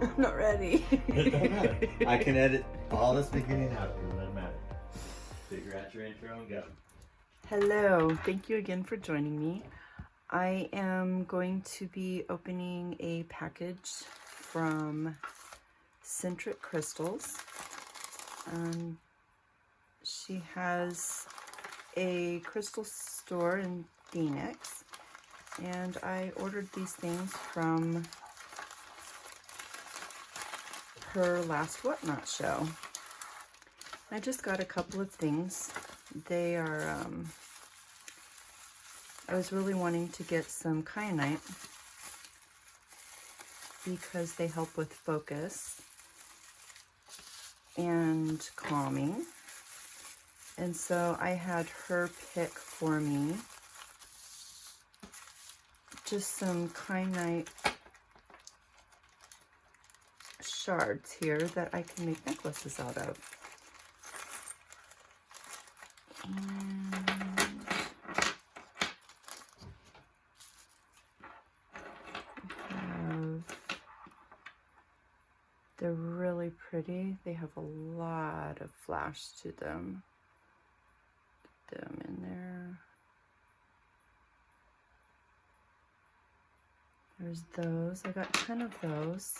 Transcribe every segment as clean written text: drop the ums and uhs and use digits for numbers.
I'm not ready. It doesn't matter. I can edit all this beginning out. It doesn't matter. Figure out your intro and go. Hello. Thank you again for joining me. I am going to be opening a package from Centric Crystals. She has a crystal store in Phoenix, and I ordered these things from her last Whatnot show. I just got a couple of things. They are, I was really wanting to get some kyanite because they help with focus and calming. And so I had her pick for me just some kyanite shards here that I can make necklaces out of. And they're really pretty. They have a lot of flash to them. Put them in there. There's those. I got 10 of those.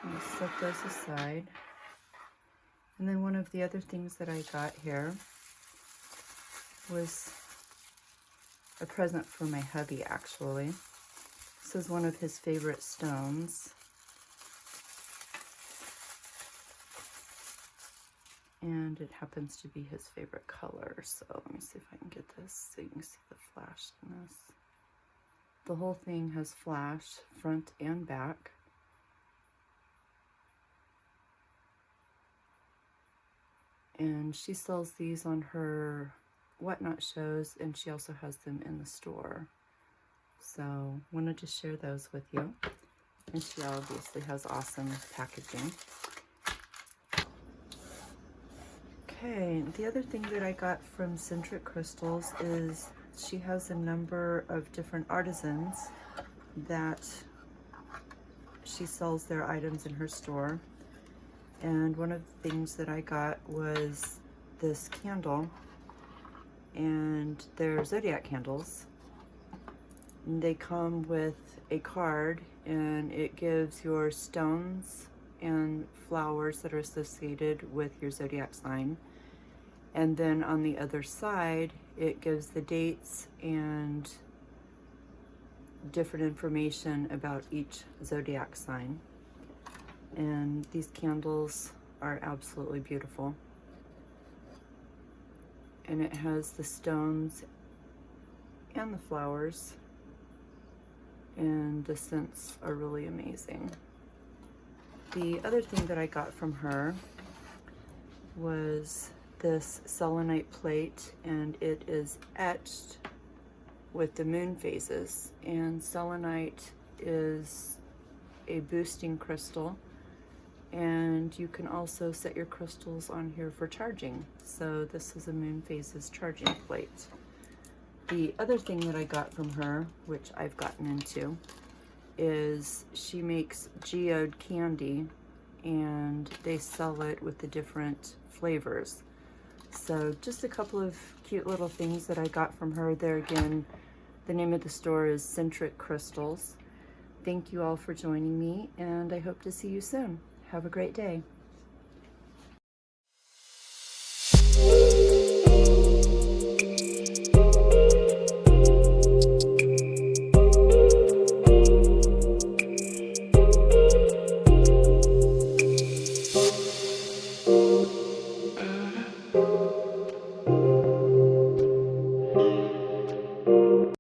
I'll set those aside. And then one of the other things that I got here was a present for my hubby, actually. This is one of his favorite stones. And it happens to be his favorite color. So let me see if I can get this so you can see the flash in this. The whole thing has flash, front and back. And she sells these on her Whatnot shows, and she also has them in the store. So wanted to share those with you. And she obviously has awesome packaging. Okay, the other thing that I got from Centric Crystals is she has a number of different artisans that she sells their items in her store. And one of the things that I got was this candle, and they're zodiac candles. And they come with a card, and it gives your stones and flowers that are associated with your zodiac sign. And then on the other side, it gives the dates and different information about each zodiac sign. And these candles are absolutely beautiful. And it has the stones and the flowers, and the scents are really amazing. The other thing that I got from her was this selenite plate, and it is etched with the moon phases. And selenite is a boosting crystal, and you can also set your crystals on here for charging. So this is a moon phases charging plate. The other thing that I got from her, which I've gotten into, is she makes geode candy, and they sell it with the different flavors. So just a couple of cute little things that I got from her. There again, the name of the store is Centric Crystals. Thank you all for joining me, and I hope to see you soon. Have a great day.